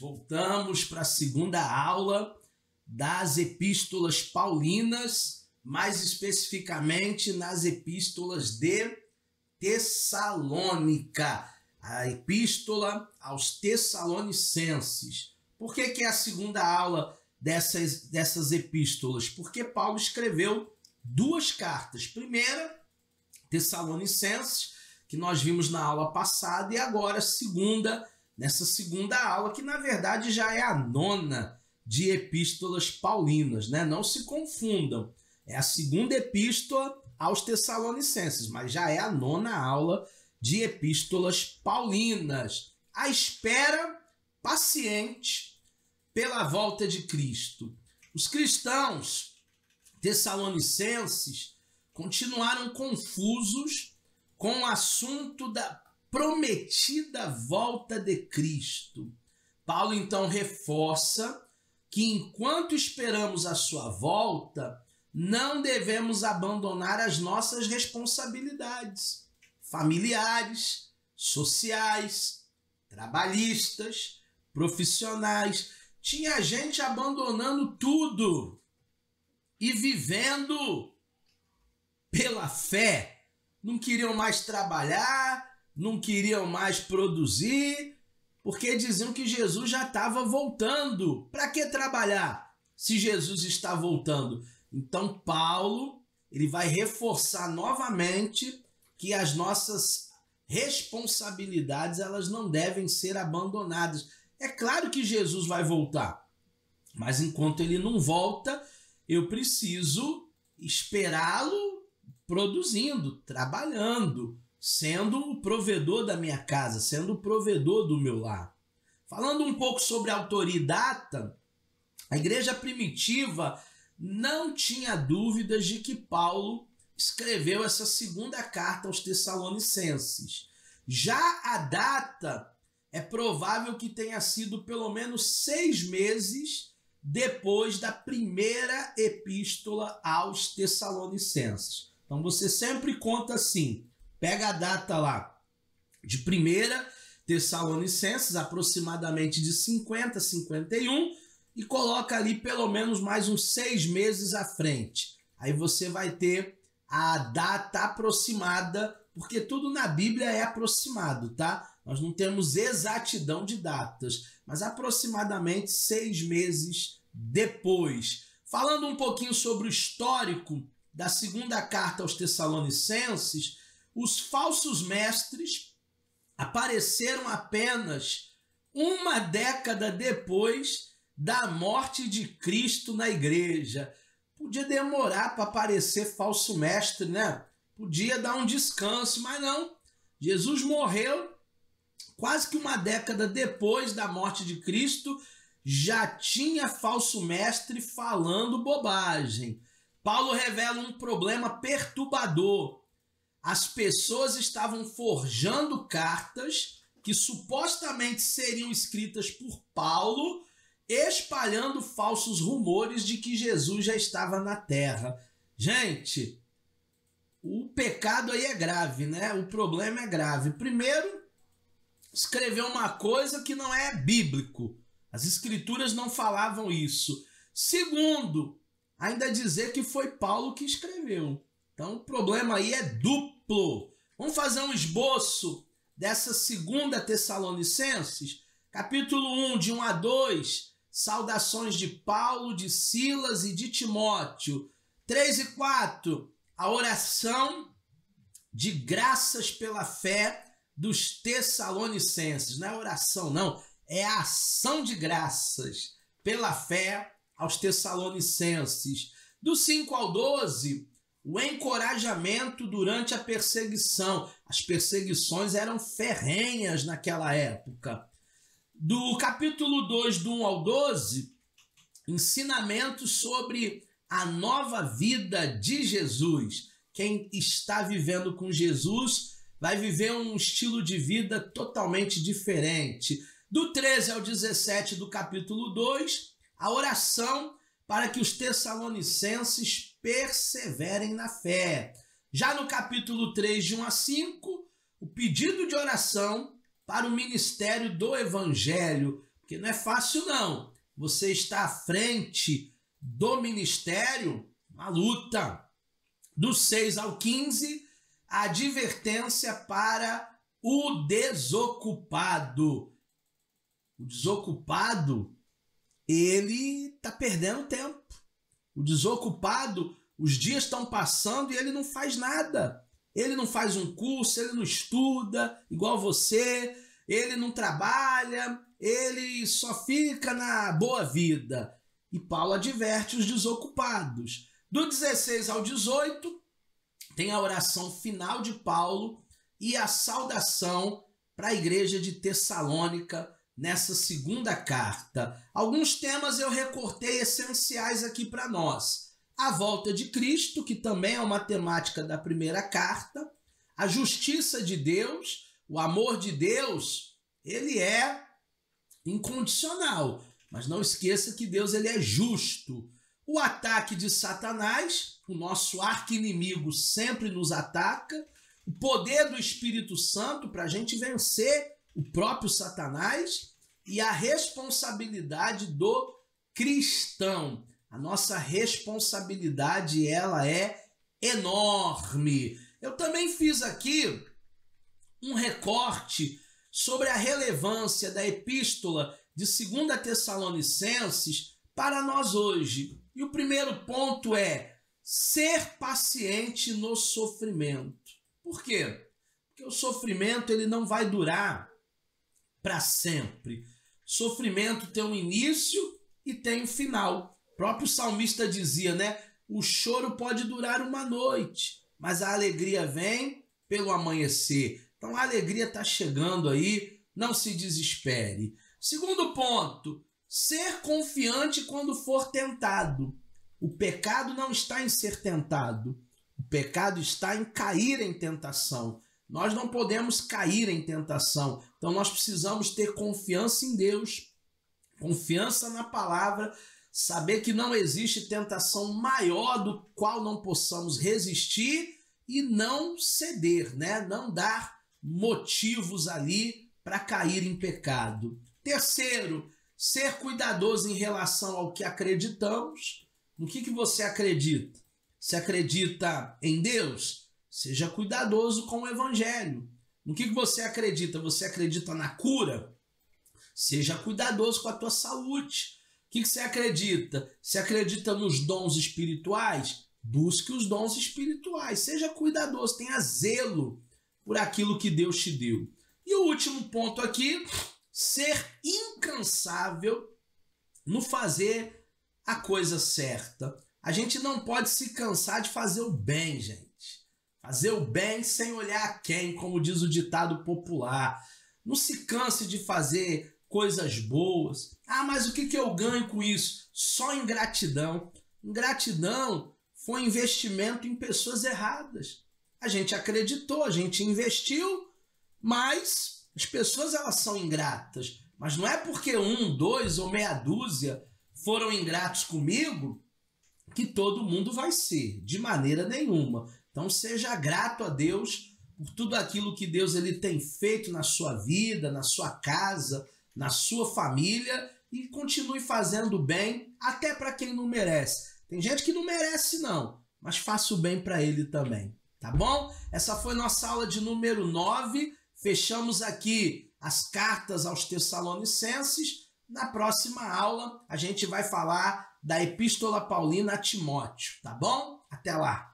Voltamos para a segunda aula das epístolas paulinas, mais especificamente nas epístolas de Tessalônica, a epístola aos Tessalonicenses. Por que é a segunda aula dessas epístolas? Porque Paulo escreveu duas cartas. Primeira, Tessalonicenses, que nós vimos na aula passada, e agora nessa segunda aula, que na verdade já é a nona de epístolas paulinas, né? Não se confundam, é a segunda epístola aos Tessalonicenses, mas já é a nona aula de epístolas paulinas, à espera paciente pela volta de Cristo. Os cristãos tessalonicenses continuaram confusos com o assunto da prometida volta de Cristo. Paulo então reforça que enquanto esperamos a sua volta, não devemos abandonar as nossas responsabilidades familiares, sociais, trabalhistas, profissionais. Tinha gente abandonando tudo e vivendo pela fé. Não queriam mais trabalhar, não queriam mais produzir, porque diziam que Jesus já estava voltando. Para que trabalhar se Jesus está voltando? Então Paulo ele vai reforçar novamente que as nossas responsabilidades elas não devem ser abandonadas. É claro que Jesus vai voltar, mas enquanto ele não volta, eu preciso esperá-lo produzindo, trabalhando, sendo o provedor da minha casa, sendo o provedor do meu lar. Falando um pouco sobre autoridade, a igreja primitiva não tinha dúvidas de que Paulo escreveu essa segunda carta aos Tessalonicenses. Já a data é provável que tenha sido pelo menos 6 meses depois da primeira epístola aos Tessalonicenses. Então você sempre conta assim, pega a data lá de 1 Tessalonicenses, aproximadamente de 50, 51, e coloca ali pelo menos mais uns 6 meses à frente. Aí você vai ter a data aproximada, porque tudo na Bíblia é aproximado, tá? Nós não temos exatidão de datas, mas aproximadamente 6 meses depois. Falando um pouquinho sobre o histórico da segunda carta aos Tessalonicenses, os falsos mestres apareceram apenas uma década depois da morte de Cristo na igreja. Podia demorar para aparecer falso mestre, né? Podia dar um descanso, mas não. Jesus morreu quase que uma década depois da morte de Cristo, já tinha falso mestre falando bobagem. Paulo revela um problema perturbador. As pessoas estavam forjando cartas que supostamente seriam escritas por Paulo, espalhando falsos rumores de que Jesus já estava na terra. Gente, o pecado aí é grave, né? O problema é grave. Primeiro, escreveu uma coisa que não é bíblico. As escrituras não falavam isso. Segundo, ainda dizer que foi Paulo que escreveu. Então o problema aí é duplo. Vamos fazer um esboço dessa segunda Tessalonicenses, capítulo 1, de 1 a 2, saudações de Paulo, de Silas e de Timóteo. 3 e 4, a oração de graças pela fé dos Tessalonicenses. Não é oração, não, é a ação de graças pela fé aos Tessalonicenses. Do 5 ao 12, o encorajamento durante a perseguição. As perseguições eram ferrenhas naquela época. Do capítulo 2, do 1 ao 12, ensinamentos sobre a nova vida de Jesus. Quem está vivendo com Jesus vai viver um estilo de vida totalmente diferente. Do 13 ao 17 do capítulo 2, a oração para que os tessalonicenses perseverem na fé. Já no capítulo 3, de 1 a 5, o pedido de oração para o ministério do evangelho, porque não é fácil não. Você está à frente do ministério, uma luta. Do 6 ao 15, a advertência para o desocupado. O desocupado, ele está perdendo tempo. O desocupado, os dias estão passando e ele não faz nada. Ele não faz um curso, ele não estuda igual você, ele não trabalha, ele só fica na boa vida. E Paulo adverte os desocupados. Do 16 ao 18, tem a oração final de Paulo e a saudação para a igreja de Tessalônica nessa segunda carta. Alguns temas eu recortei essenciais aqui para nós. A volta de Cristo, que também é uma temática da primeira carta. A justiça de Deus, o amor de Deus, ele é incondicional. Mas não esqueça que Deus ele é justo. O ataque de Satanás, o nosso arqui-inimigo sempre nos ataca. O poder do Espírito Santo para a gente vencer o próprio Satanás. E a responsabilidade do cristão. A nossa responsabilidade, ela é enorme. Eu também fiz aqui um recorte sobre a relevância da epístola de 2 Tessalonicenses para nós hoje. E o primeiro ponto é ser paciente no sofrimento. Por quê? Porque o sofrimento ele não vai durar para sempre. Sofrimento tem um início e tem um final. O próprio salmista dizia, né? O choro pode durar uma noite, mas a alegria vem pelo amanhecer. Então a alegria está chegando aí, não se desespere. Segundo ponto, ser confiante quando for tentado. O pecado não está em ser tentado. O pecado está em cair em tentação. Nós não podemos cair em tentação. Então nós precisamos ter confiança em Deus, confiança na palavra, saber que não existe tentação maior do qual não possamos resistir e não ceder, né? Não dar motivos ali para cair em pecado. Terceiro, ser cuidadoso em relação ao que acreditamos. No que você acredita? Se acredita em Deus? Seja cuidadoso com o evangelho. No que você acredita? Você acredita na cura? Seja cuidadoso com a tua saúde. O que você acredita? Se acredita nos dons espirituais? Busque os dons espirituais. Seja cuidadoso, tenha zelo por aquilo que Deus te deu. E o último ponto aqui, ser incansável no fazer a coisa certa. A gente não pode se cansar de fazer o bem, gente. Fazer o bem sem olhar a quem, como diz o ditado popular. Não se canse de fazer coisas boas. Ah, mas o que eu ganho com isso? Só ingratidão. Ingratidão foi investimento em pessoas erradas. A gente acreditou, a gente investiu, mas as pessoas elas são ingratas. Mas não é porque 1, 2 ou meia dúzia foram ingratos comigo que todo mundo vai ser, de maneira nenhuma. Então seja grato a Deus por tudo aquilo que Deus ele tem feito na sua vida, na sua casa, na sua família e continue fazendo bem até para quem não merece. Tem gente que não merece não, mas faça o bem para ele também, tá bom? Essa foi nossa aula de número 9. Fechamos aqui as cartas aos Tessalonicenses. Na próxima aula a gente vai falar da Epístola Paulina a Timóteo, tá bom? Até lá!